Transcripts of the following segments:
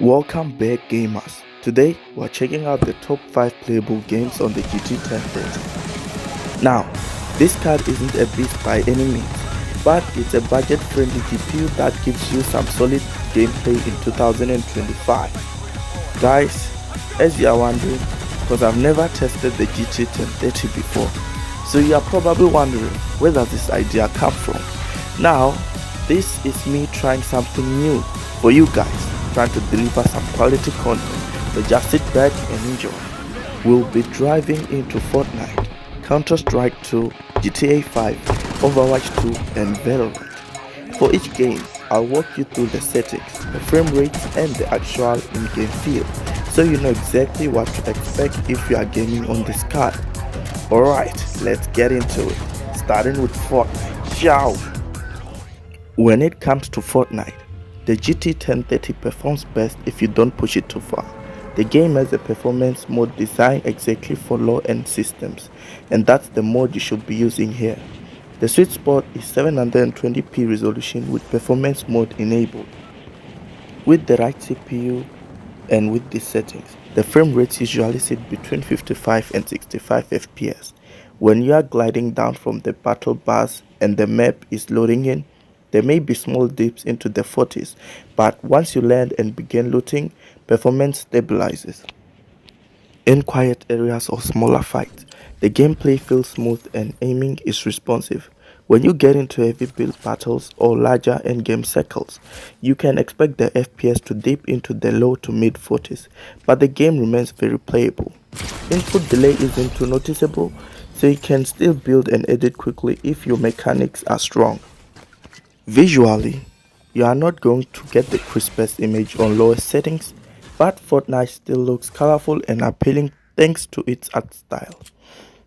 Welcome back, gamers. Today we're checking out the top 5 playable games on the GT 1030. Now, this card isn't a beast by any means, but it's a budget-friendly GPU that gives you some solid gameplay in 2025. Guys, as you are wondering, because I've never tested the GT 1030 before, so you are probably wondering where does this idea come from. Now, this is me trying something new for you guys, trying to deliver some quality content, so just sit back and enjoy. We'll be driving into Fortnite, Counter-Strike 2, GTA 5, Overwatch 2 and Valorant. For each game, I'll walk you through the settings, the frame rates and the actual in-game feel, so you know exactly what to expect if you are gaming on this card. Alright, let's get into it, starting with Fortnite. Ciao! When it comes to Fortnite, the GT 1030 performs best if you don't push it too far. The game has a performance mode designed exactly for low-end systems, and that's the mode you should be using here. The sweet spot is 720p resolution with performance mode enabled. With the right CPU and with these settings, the frame rates usually sit between 55 and 65 FPS. When you are gliding down from the battle bus and the map is loading in, there may be small dips into the 40s, but once you land and begin looting, performance stabilizes. In quiet areas or smaller fights, the gameplay feels smooth and aiming is responsive. When you get into heavy build battles or larger endgame circles, you can expect the FPS to dip into the low to mid 40s, but the game remains very playable. Input delay isn't too noticeable, so you can still build and edit quickly if your mechanics are strong. Visually, you are not going to get the crispest image on lower settings, but Fortnite still looks colorful and appealing thanks to its art style.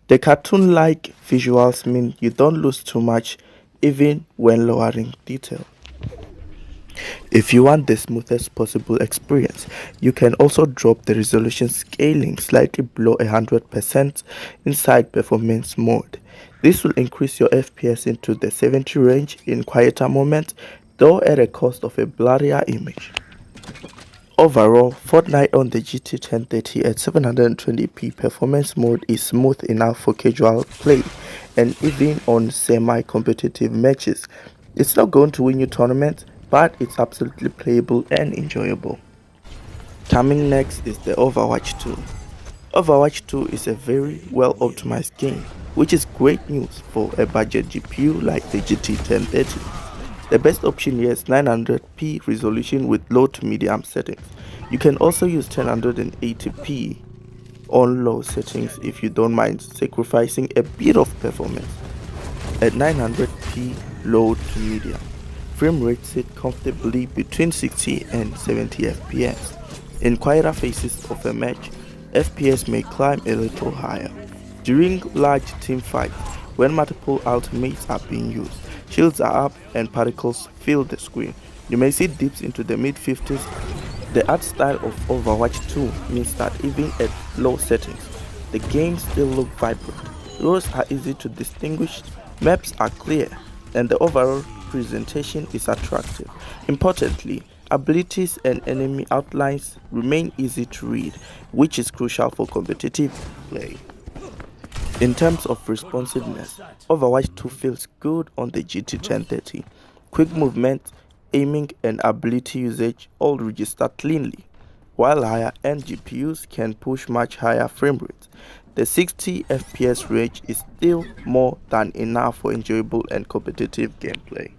The cartoon-like visuals mean you don't lose too much even when lowering detail. If you want the smoothest possible experience, you can also drop the resolution scaling slightly below 100% inside performance mode. This will increase your FPS into the 70 range in quieter moments, though at a cost of a blurrier image. Overall, Fortnite on the GT 1030 at 720p performance mode is smooth enough for casual play, and even on semi-competitive matches. It's not going to win you tournaments, but it's absolutely playable and enjoyable. Coming next is the Overwatch 2. Overwatch 2 is a very well optimized game, which is great news for a budget GPU like the GT 1030. The best option here is 900p resolution with low to medium settings. You can also use 1080p on low settings if you don't mind sacrificing a bit of performance. At 900p low to medium, frame rates sit comfortably between 60 and 70 FPS. In quieter phases of a match, FPS may climb a little higher. During large team fights, when multiple ultimates are being used, shields are up and particles fill the screen, you may see dips into the mid-50s. The art style of Overwatch 2 means that even at low settings, the game still looks vibrant. Roles are easy to distinguish, maps are clear, and the overall presentation is attractive. Importantly, abilities and enemy outlines remain easy to read, which is crucial for competitive play. In terms of responsiveness, Overwatch 2 feels good on the GT 1030. Quick movement, aiming and ability usage all register cleanly, while higher-end GPUs can push much higher frame rates. The 60 FPS range is still more than enough for enjoyable and competitive gameplay.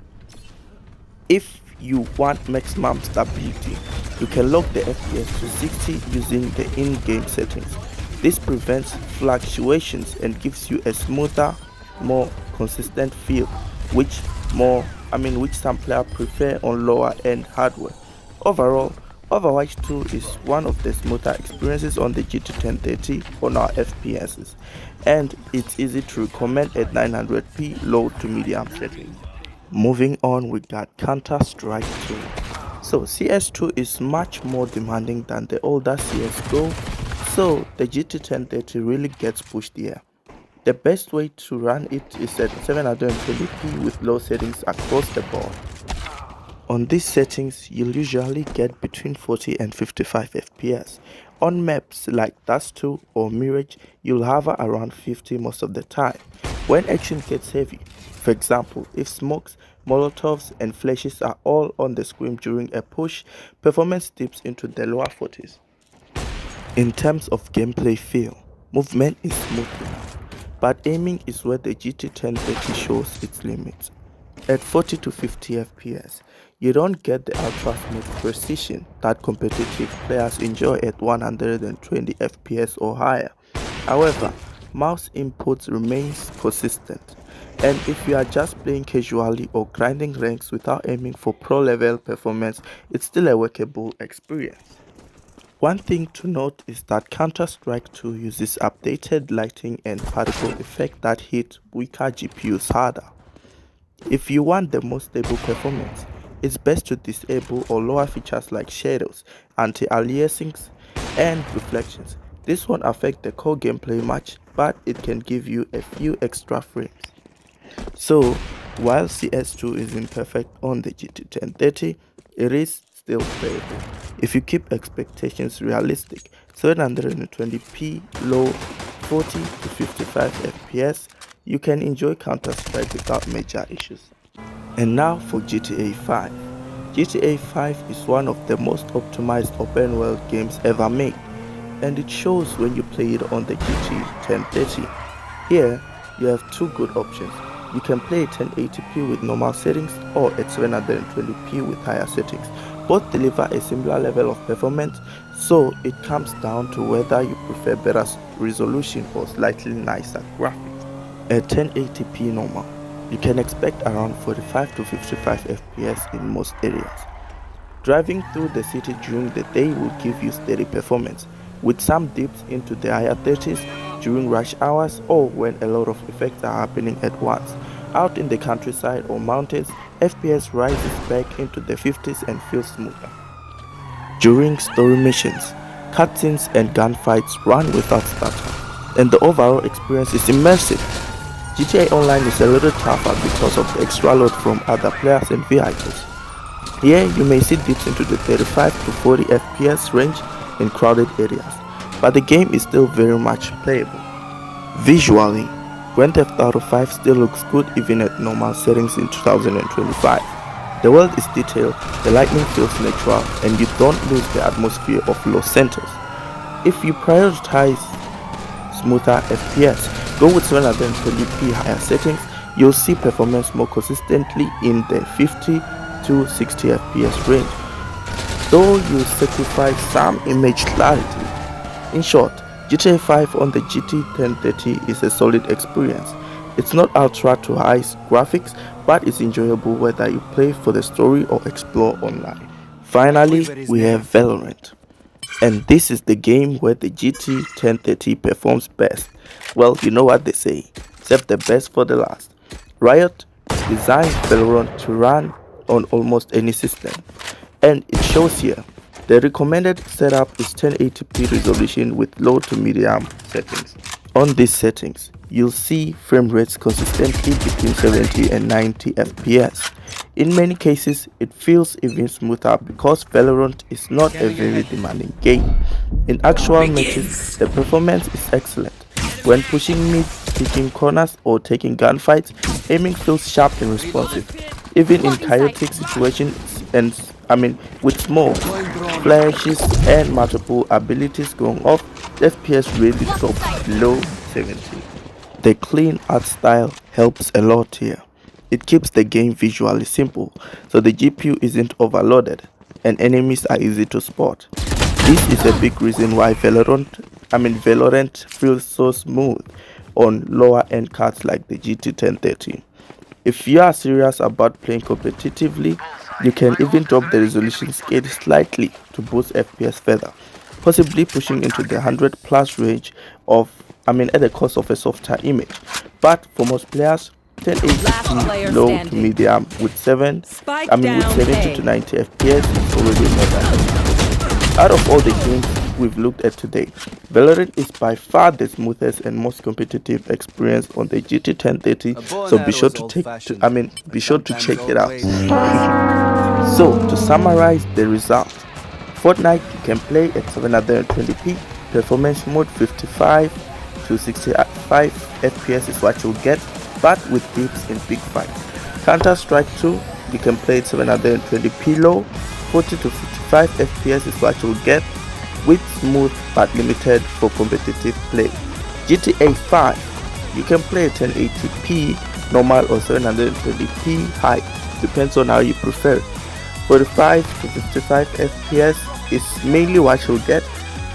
If you want maximum stability, you can lock the FPS to 60 using the in-game settings. This prevents fluctuations and gives you a smoother, more consistent feel, which some players prefer on lower-end hardware. Overall, Overwatch 2 is one of the smoother experiences on the GT 1030 on our FPSs, and it's easy to recommend at 900p low to medium settings. Moving on, we got Counter-Strike 2. So CS2 is much more demanding than the older CSGO, so the GT 1030 really gets pushed here. The best way to run it is at 720p with low settings across the board. On these settings, you'll usually get between 40 and 55 FPS. On maps like Dust 2 or Mirage, you'll hover around 50 most of the time. When action gets heavy, for example, if smokes, molotovs and flashes are all on the screen during a push, performance dips into the lower 40s. In terms of gameplay feel, movement is smooth enough, but aiming is where the GT 1030 shows its limits. At 40 to 50 FPS, you don't get the ultra smooth precision that competitive players enjoy at 120 FPS or higher. However, mouse inputs remains consistent, and if you are just playing casually or grinding ranks without aiming for pro level performance, it's still a workable experience. One thing to note is that Counter-Strike 2 uses updated lighting and particle effect that hit weaker GPUs harder. If you want the most stable performance, it's best to disable or lower features like shadows, anti-aliasings, and reflections. This won't affect the core gameplay much, but it can give you a few extra frames. So, while CS2 isn't perfect on the GT 1030, it is still playable. If you keep expectations realistic, 720p low 40 to 55 FPS, you can enjoy Counter-Strike without major issues. And now for GTA 5. GTA 5 is one of the most optimized open world games ever made, and it shows when you play it on the GT 1030. Here, you have two good options. You can play at 1080p with normal settings or at 720p with higher settings. Both deliver a similar level of performance, so it comes down to whether you prefer better resolution or slightly nicer graphics. At 1080p normal, you can expect around 45 to 55 FPS in most areas. Driving through the city during the day will give you steady performance, with some dips into the higher 30s during rush hours or when a lot of effects are happening at once. Out in the countryside or mountains, FPS rises back into the 50s and feels smoother. During story missions, cutscenes and gunfights run without stutter, and the overall experience is immersive. GTA Online is a little tougher because of the extra load from other players and vehicles. Here you may see dips into the 35 to 40 FPS range in crowded areas, but the game is still very much playable. Visually, Grand Theft Auto 5 still looks good even at normal settings in 2025. The world is detailed, the lighting feels natural, and you don't lose the atmosphere of Los Santos. If you prioritize smoother FPS, go with 720p higher settings, you'll see performance more consistently in the 50 to 60 FPS range, though you sacrifice some image clarity. In short, GTA 5 on the GT 1030 is a solid experience. It's not ultra to high graphics, but it's enjoyable whether you play for the story or explore online. Finally, we have Valorant. And this is the game where the GT 1030 performs best. Well, you know what they say, save the best for the last. Riot designed Valorant to run on almost any system, and it shows here. The recommended setup is 1080p resolution with low to medium settings. On these settings, you'll see frame rates consistently between 70 and 90 FPS. In many cases, it feels even smoother because Valorant is not a very demanding game. In actual matches, the performance is excellent. When pushing mid, picking corners or taking gunfights, aiming feels sharp and responsive. Even in chaotic situations with smoke, flashes and multiple abilities going off, the FPS really drops below 70. The clean art style helps a lot here. It keeps the game visually simple, so the GPU isn't overloaded and enemies are easy to spot. This is a big reason why Valorant feels so smooth on lower end cards like the GT 1030. If you are serious about playing competitively, you can even drop the resolution scale slightly to boost FPS further, possibly pushing into the 100 plus range at the cost of a softer image. But for most players, 1080p low to medium with 70 to 90 FPS is already more than enough. Out of all the games we've looked at today, Valorant is by far the smoothest and most competitive experience on the GT 1030, so be sure to check it out. So to summarize the result, Fortnite you can play at 720p, performance mode 55 to 65 FPS is what you'll get, but with dips in big fight. Counter-Strike 2 you can play at 720p low, 40 to 55 FPS is what you'll get, with smooth but limited for competitive play. GTA 5 you can play at 1080p normal or 720p high, depends on how you prefer it. 45 to 55 FPS is mainly what you'll get,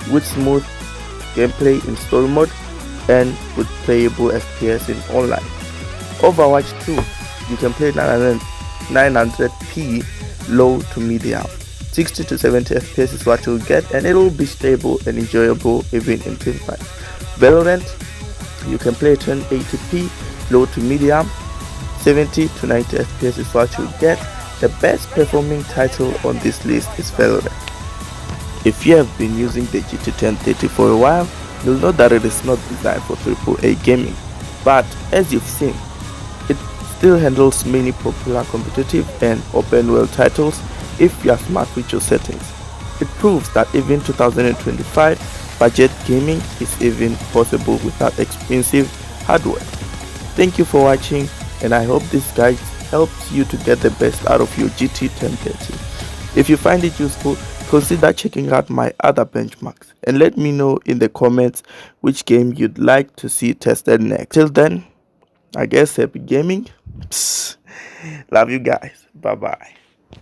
with smooth gameplay in story mode and with playable FPS in online. Overwatch 2 you can play 900p low to medium. 60 to 70 FPS is what you'll get, and it will be stable and enjoyable even in teamfight. Valorant you can play 1080p low to medium. 70 to 90 FPS is what you'll get. The best performing title on this list is Valorant. If you have been using the GT 1030 for a while, you'll know that it is not designed for AAA gaming, but as you've seen, it still handles many popular competitive and open world titles if you are smart with your settings. It proves that even 2025 budget gaming is even possible without expensive hardware. Thank you for watching, and I hope this guide helps you to get the best out of your GT 1030. If you find it useful, consider checking out my other benchmarks and let me know in the comments which game you'd like to see tested next. Till then, I guess happy gaming. Psst. Love you guys. Bye bye.